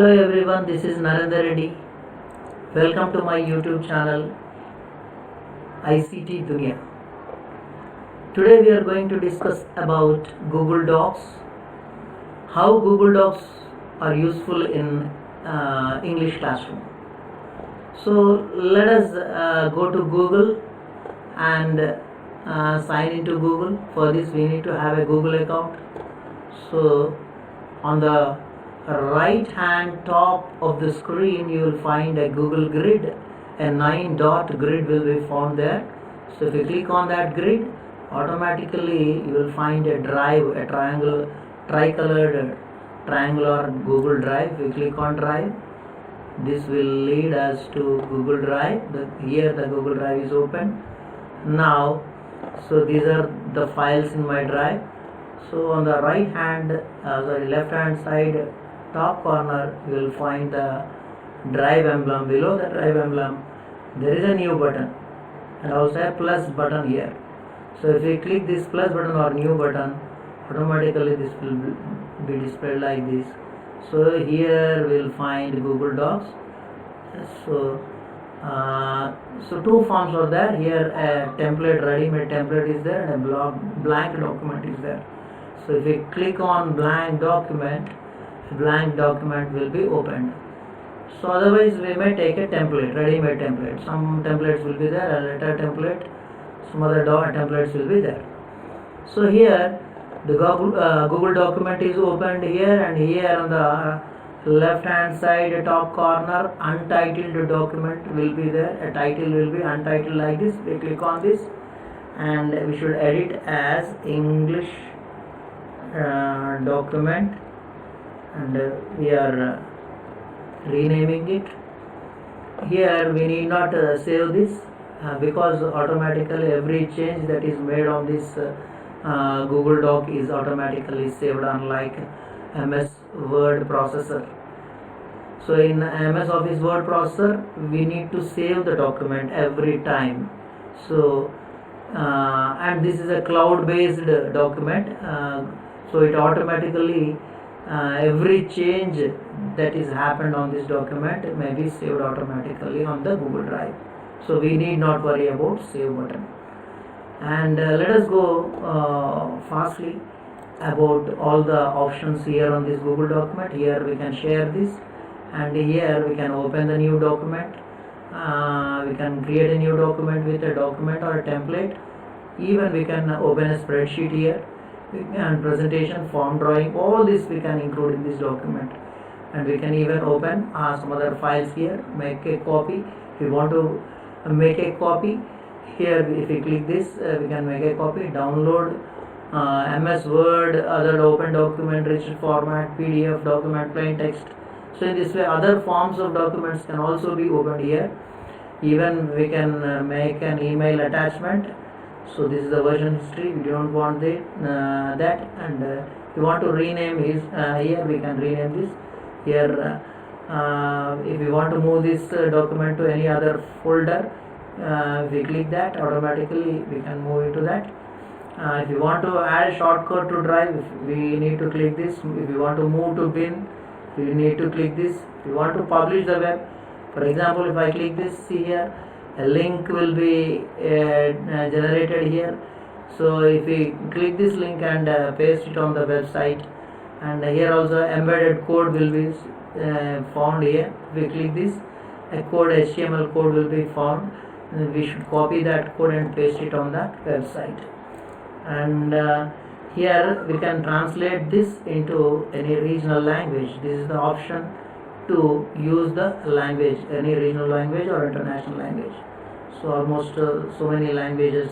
Hello everyone, this is Narendra Reddy. Welcome to my YouTube channel ICT Dunia. Today we are going to discuss about Google Docs, how Google Docs are useful in English classroom. So let us go to Google and sign into Google. For this we need to have a Google account. So on the right hand top of the screen you will find a Google grid. A 9-dot grid will be found there. So if you click on that grid, automatically you will find a drive, a tricolored triangular Google Drive. We click on Drive. This will lead us to Google Drive. Here the Google Drive is open now. So these are the files in my drive. So on the left hand side top corner you will find the drive emblem. Below the drive emblem there is a new button and also a plus button here. So if we click this plus button or new button, automatically this will be displayed like this. So here we will find Google Docs. So two forms are there. Here a template, ready-made template is there, and a blank document is there. So if we click on blank document will be opened. So otherwise we may take a template, ready-made template. Some templates will be there, a letter template, some other templates will be there. So here the Google document is opened here, and here on the left hand side top corner untitled document will be there. A title will be untitled like this. We click on this and we should edit as English document, and we are renaming it. Here we need not save this because automatically every change that is made on this Google Doc is automatically saved, unlike MS Word processor. So in MS Office Word processor we need to save the document every time. So and this is a cloud based document, so it automatically every change that is happened on this document may be saved automatically on the Google Drive. So we need not worry about save button. And let us go fastly about all the options here on this Google document. Here we can share this, and here we can open the new document. We can create a new document with a document or a template. Even we can open a spreadsheet here, and presentation, form, drawing, all this we can include in this document. And we can even open some other files here, make a copy. If you want to make a copy, here if we click this we can make a copy, download MS Word, other open document, rich format, PDF document, plain text. So in this way other forms of documents can also be opened here. Even we can make an email attachment. So this is the version history. We don't want that, and if you want to rename is here we can rename this. Here if we want to move this document to any other folder, we click that, automatically we can move into that. If you want to add a shortcut to drive, we need to click this. If you want to move to bin, we need to click this. If you want to publish the web, for example, if I click this, see here a link will be generated here. So if we click this link and paste it on the website, and here also embedded code will be found here. If we click this, a code, HTML code will be found. We should copy that code and paste it on the website. And here we can translate this into any regional language. This is the option to use the language, any regional language or international language. So almost so many languages,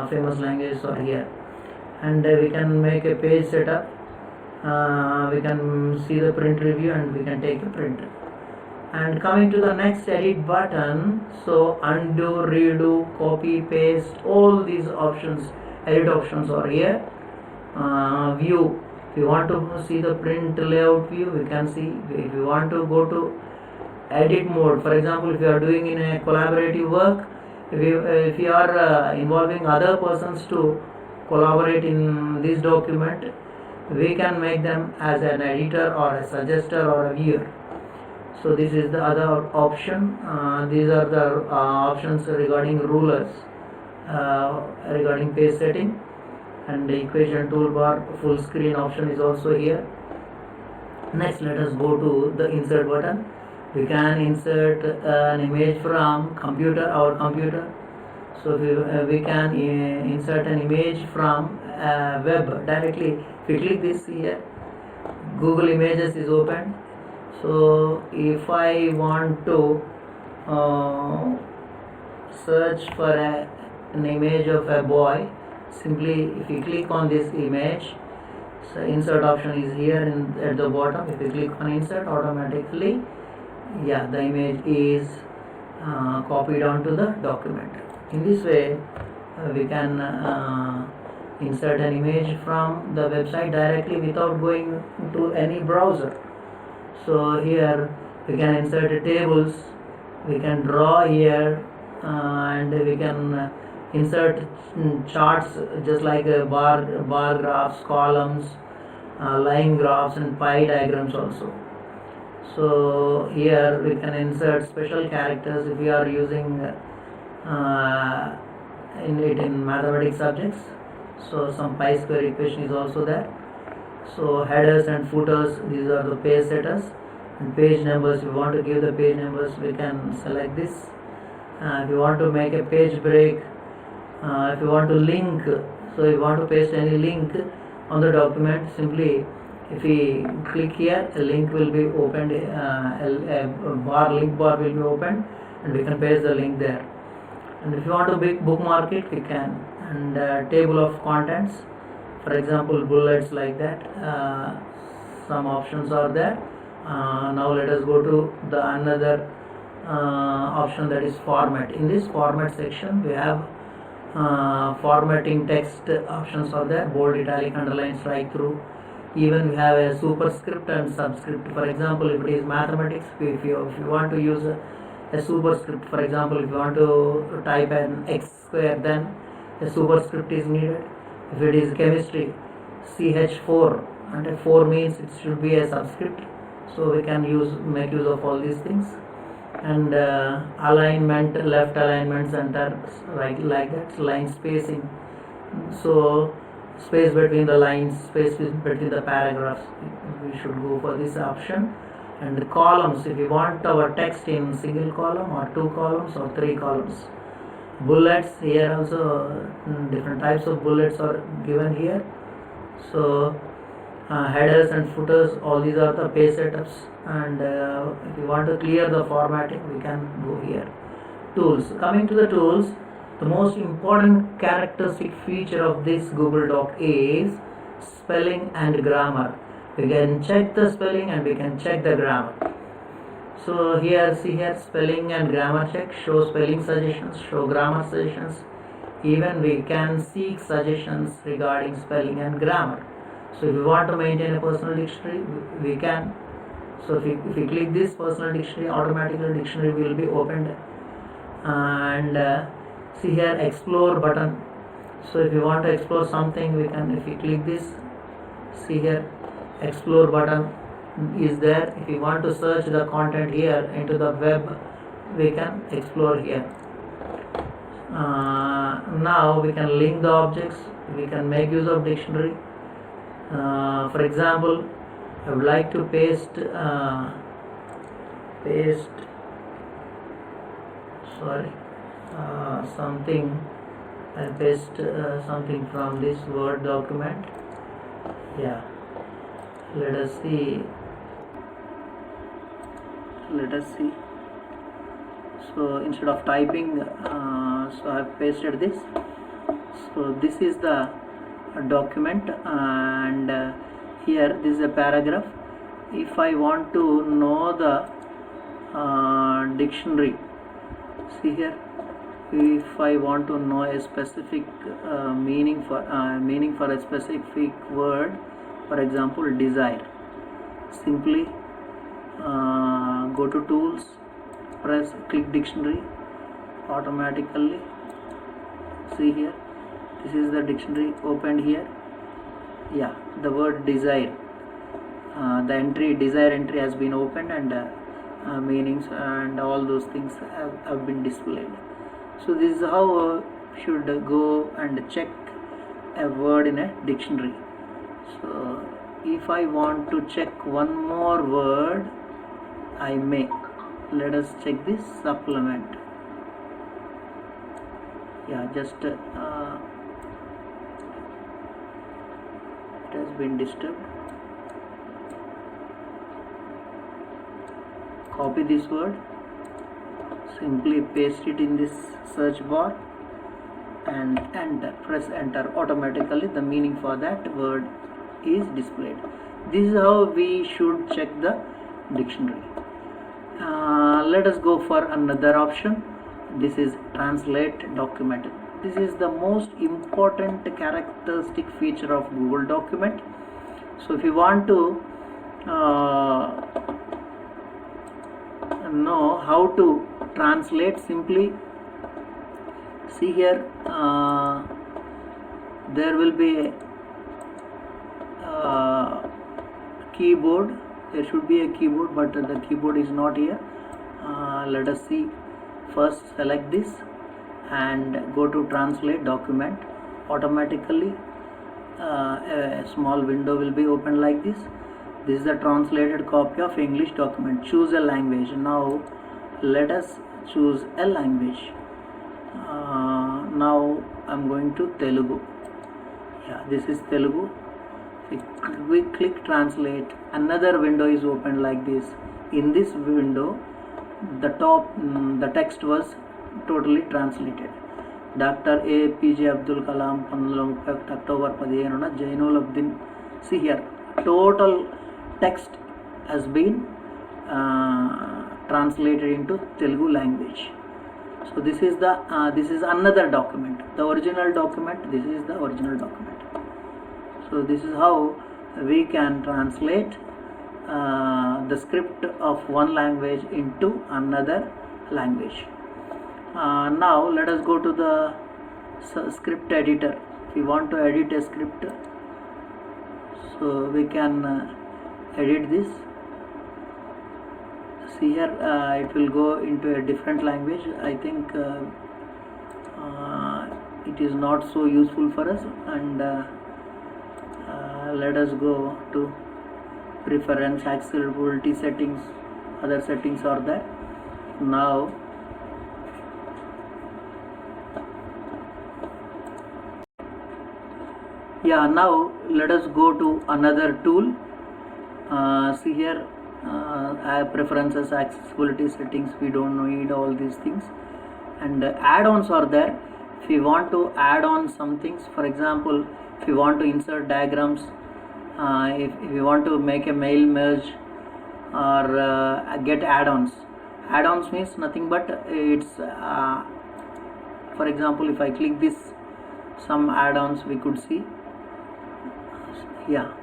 famous languages are here. And we can make a page setup. We can see the print review and we can take a print. And coming to the next edit button, so undo, redo, copy, paste, all these options, edit options are here. View, if you want to see the print layout view, we can see. If you want to go to edit mode, for example, if you are doing in a collaborative work, if you are involving other persons to collaborate in this document, we can make them as an editor or a suggester or a viewer. So this is the other option. These are the options regarding rulers, regarding page setting, and the equation toolbar full screen option is also here. Next, let us go to the insert button. We can insert an image from our computer. So we can insert an image from web directly. If we click this here, Google Images is opened. So if I want to search for an image of a boy, simply if you click on this image, so insert option is here at the bottom. If you click on insert, automatically the image is copied onto the document. In this way we can insert an image from the website directly without going to any browser. So here we can insert tables, we can draw here, and we can insert charts just like bar graphs, columns, line graphs, and pie diagrams also. So here we can insert special characters if we are using in mathematics subjects. So some pi square equation is also there. So headers and footers, these are the page setters, and page numbers. If you want to give the page numbers, we can select this. If you want to make a page break, if you want to link, so if you want to paste any link on the document, simply if we click here, a link will be opened, a link bar will be opened, and we can paste the link there. And if you want to bookmark it, we can. And table of contents, for example, bullets like that. Some options are there. Now let us go to the another option, that is format. In this format section, we have formatting text options are there: bold, italic, underline, strike through. Even we have a superscript and subscript. For example, if it is mathematics, if you want to use a superscript, for example, if you want to type an x square, then a superscript is needed. If it is chemistry, CH4, and a 4 means it should be a subscript. So we can make use of all these things. And alignment, left alignment, center, right, like that. Line spacing, so space between the lines, space between the paragraphs, we should go for this option. And the columns, if you want our text in single column or 2 columns or 3 columns. Bullets, here also different types of bullets are given here. So headers and footers, all these are the page setups. And if you want to clear the formatting, we can go here. Tools. Coming to the tools, the most important characteristic feature of this Google Doc is spelling and grammar. We can check the spelling and we can check the grammar. So here, see here, spelling and grammar check, show spelling suggestions, show grammar suggestions. Even we can seek suggestions regarding spelling and grammar. So if we want to maintain a personal dictionary, we can. So if we click this personal dictionary, automatically dictionary will be opened. And see here, explore button. So if you want to explore something, we can. If you click this, see here, explore button is there. If you want to search the content here into the web, we can explore here. Now we can link the objects, we can make use of dictionary. For example, I would like to paste something. I'll paste something from this Word document. Let us see. So instead of typing, so I have pasted this. So this is the document, and here this is a paragraph. If I want to know the dictionary, see here, if I want to know a specific meaning for a specific word, for example, desire, simply go to tools, click dictionary, automatically see here, this is the dictionary opened here. the word desire, the entry desire entry has been opened, and meanings and all those things have been displayed. So this is how should go and check a word in a dictionary. So if I want to check one more word, I may. Let us check this supplement. Yeah, just it has been disturbed. Copy this word, simply paste it in this search bar and enter, press enter. Automatically the meaning for that word is displayed. This is how we should check the dictionary. Let us go for another option. This is translate document. This is the most important characteristic feature of Google document. So if you want to know how to translate, simply see here, there will be a keyboard. There should be a keyboard, but the keyboard is not here. Let us see. First select this and go to translate document. Automatically a small window will be opened like this. This is the translated copy of English document. Choose a language. Now let us choose a language. Now I am going to Telugu. Yeah, this is Telugu. We click translate. Another window is opened like this. In this window, the text was totally translated. Dr. APJ Abdul Kalam 1931 October 15 Jainul Abdin. See here, total text has been translated into Telugu language. So this is another document. The original document. This is the original document. So this is how we can translate the script of one language into another language. Now let us go to the script editor. If you want to edit a script, so we can edit this. See here, it will go into a different language. I think it is not so useful for us, and let us go to preference, accessibility settings. Other settings are there. Now now let us go to another tool. See here, preferences, accessibility settings. We don't need all these things, and add-ons are there. If you want to add on some things, for example, if you want to insert diagrams, if you want to make a mail merge or get add-ons. Add-ons means nothing but it's for example, if I click this, some add-ons we could see. Yeah,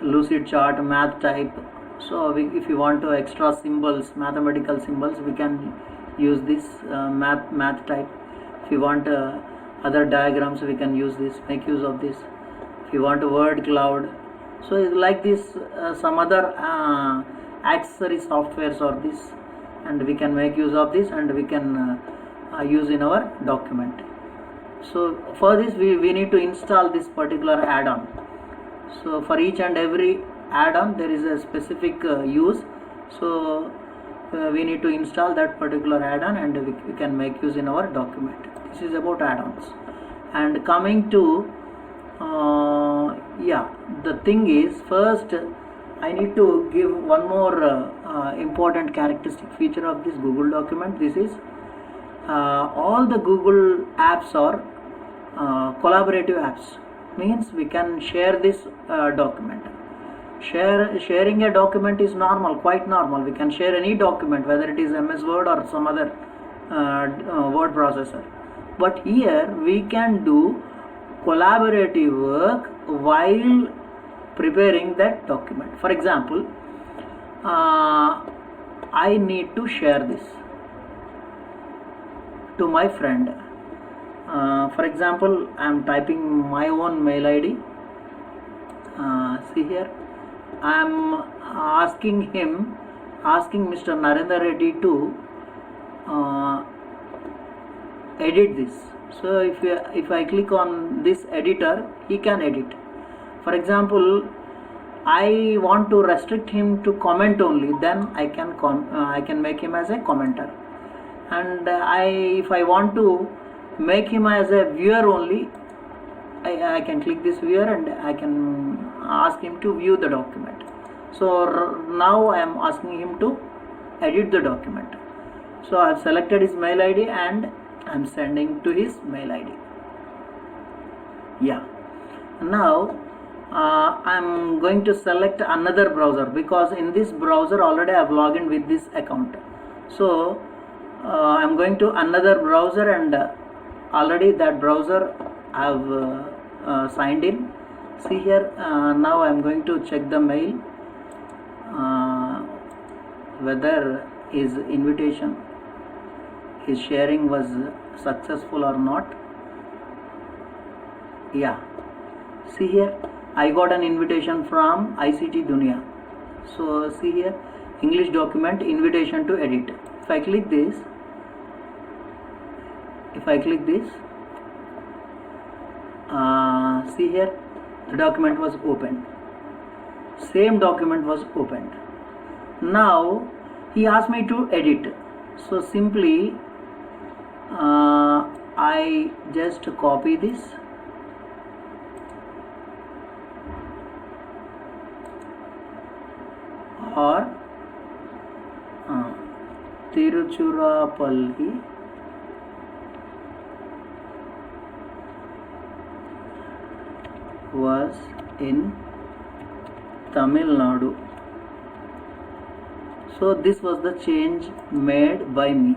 Lucid chart, math type. So if you want to extra symbols, mathematical symbols, we can use this math type. If you want other diagrams, we can use this, make use of this. If you want a word cloud, so like this, some other accessory softwares or this, and we can make use of this, and we can use in our document. So for this we need to install this particular add-on. So for each and every add-on there is a specific use. So we need to install that particular add-on, and we can make use in our document. This is about add-ons. And coming to the thing is, first I need to give one more important characteristic feature of this Google document. This is all the Google apps are collaborative apps. Means we can share this document. Sharing a document is normal, quite normal. We can share any document, whether it is MS Word or some other word processor. But here we can do collaborative work while preparing that document. For example, I need to share this to my friend. For example, I am typing my own mail ID. See here, I am asking Mr. Narendra Reddy to edit this. So if I click on this editor, he can edit. For example, I want to restrict him to comment only, then I can make him as a commenter. And if I want to make him as a viewer only, I can click this viewer and I can ask him to view the document. So now I am asking him to edit the document. So I have selected his mail ID and I am sending to his mail ID. Yeah. Now I am going to select another browser, because in this browser already I have logged in with this account. So I am going to another browser, and already that browser I have signed in. See here, now I am going to check the mail whether his invitation, his sharing was successful or not. Yeah, see here, I got an invitation from ICT Dunia. So see here, English document invitation to edit. If I click this, see here, the document was opened. Same document was opened. Now he asked me to edit. So simply I just copy this, or Tiruchirappalli was in Tamil Nadu. So this was the change made by me.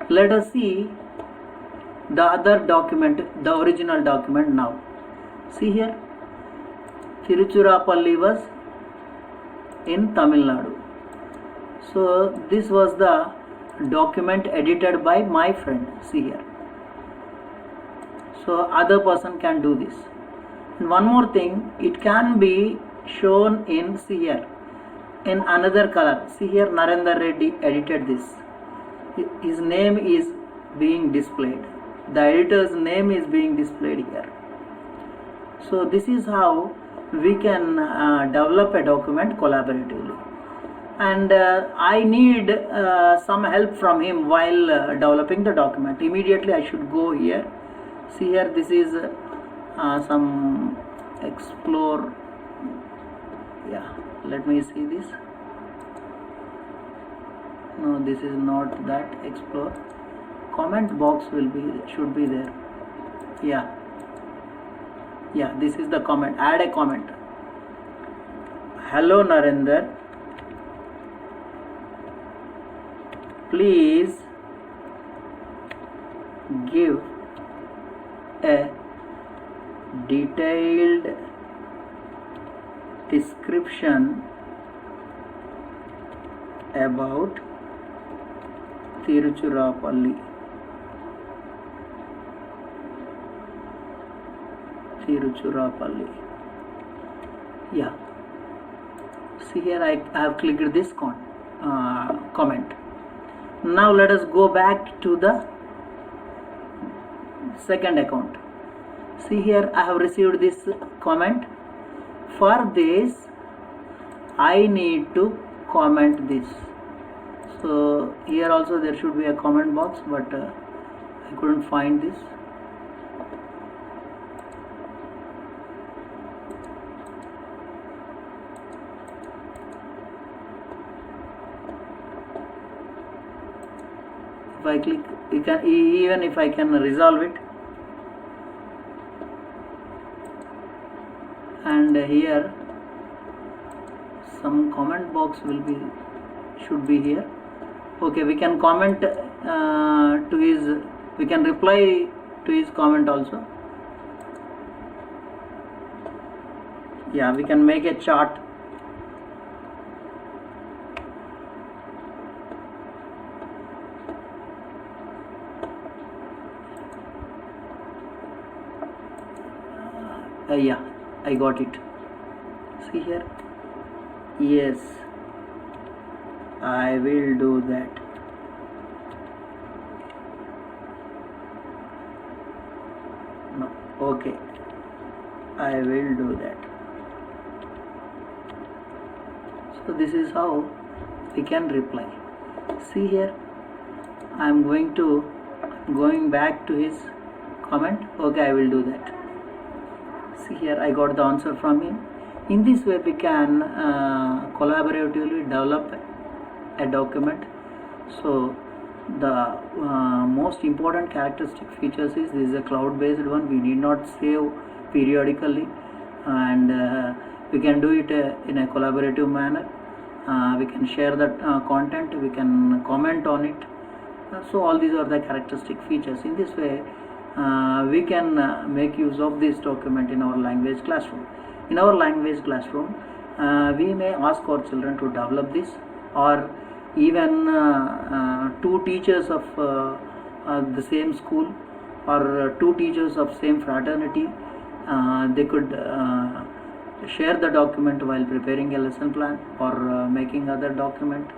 Let us see the other document, the original document now. See here, Tiruchirappalli was in Tamil Nadu. So this was the document edited by my friend. See here. So other person can do this. And one more thing, it can be shown in, see here, in another color. See here, Narendra Reddy edited this. His name is being displayed. The editor's name is being displayed here. So this is how we can develop a document collaboratively. And I need some help from him while developing the document. Immediately I should go here. See here, this is some explore. Yeah, let me see this. No, this is not that. Explore. Comment box should be there. Yeah, this is the comment. Add a comment. Hello Narendra, please give a detailed description about Tiruchirappalli. Yeah. See here, I have clicked this comment. Now let us go back to the second account. See here, I have received this comment. For this, I need to comment this. So here also there should be a comment box, but I couldn't find this. If I click, even if I can resolve it, and here some comment box should be here. Okay, we can comment we can reply to his comment also. Yeah, we can make a chart. Yeah, I got it. See here. Yes, I will do that. No, okay, I will do that. So this is how we can reply. See here, I am going back to his comment. Okay, I will do that. See here, I got the answer from him. In this way we can collaboratively develop a document. So the most important characteristic features is this is a cloud based one. We need not save periodically, and we can do it in a collaborative manner. We can share the content, we can comment on it. So all these are the characteristic features. In this way we can make use of this document in our language classroom. In our language classroom we may ask our children to develop this, or even two teachers of the same school, or two teachers of same fraternity, they could share the document while preparing a lesson plan or making other document.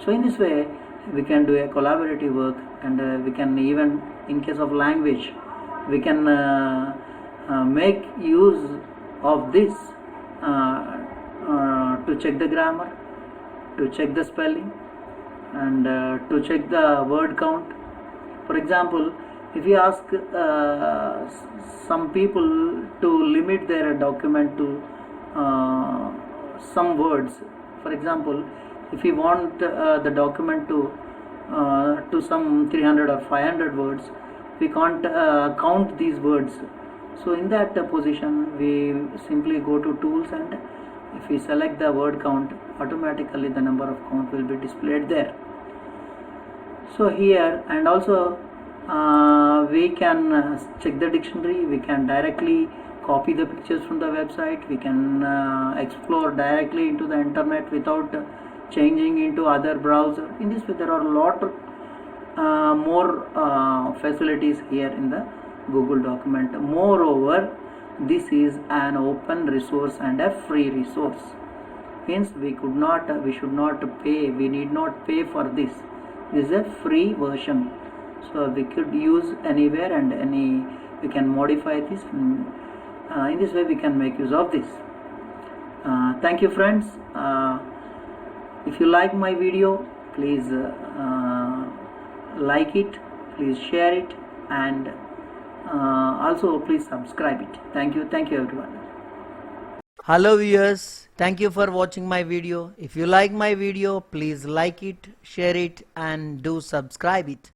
So in this way we can do a collaborative work, and we can even, in case of language, we can make use of this to check the grammar, to check the spelling, and to check the word count. For example, if you ask some people to limit their document to some words, for example, if you want the document to some 300 or 500 words, we can't count these words. So in that position we simply go to tools, and if we select the word count, automatically the number of count will be displayed there. So here, and also we can check the dictionary, we can directly copy the pictures from the website, we can explore directly into the internet without changing into other browser. In this way there are a lot more facilities here in the Google document. Moreover, this is an open resource and a free resource. Hence we should not pay, we need not pay for this. This is a free version, so we could use anywhere, and we can modify this, and in this way we can make use of this. Thank you friends. If you like my video, please like it, please share it, and also please subscribe it. Thank you everyone. Hello viewers, thank you for watching my video. If you like my video, please like it, share it, and do subscribe it.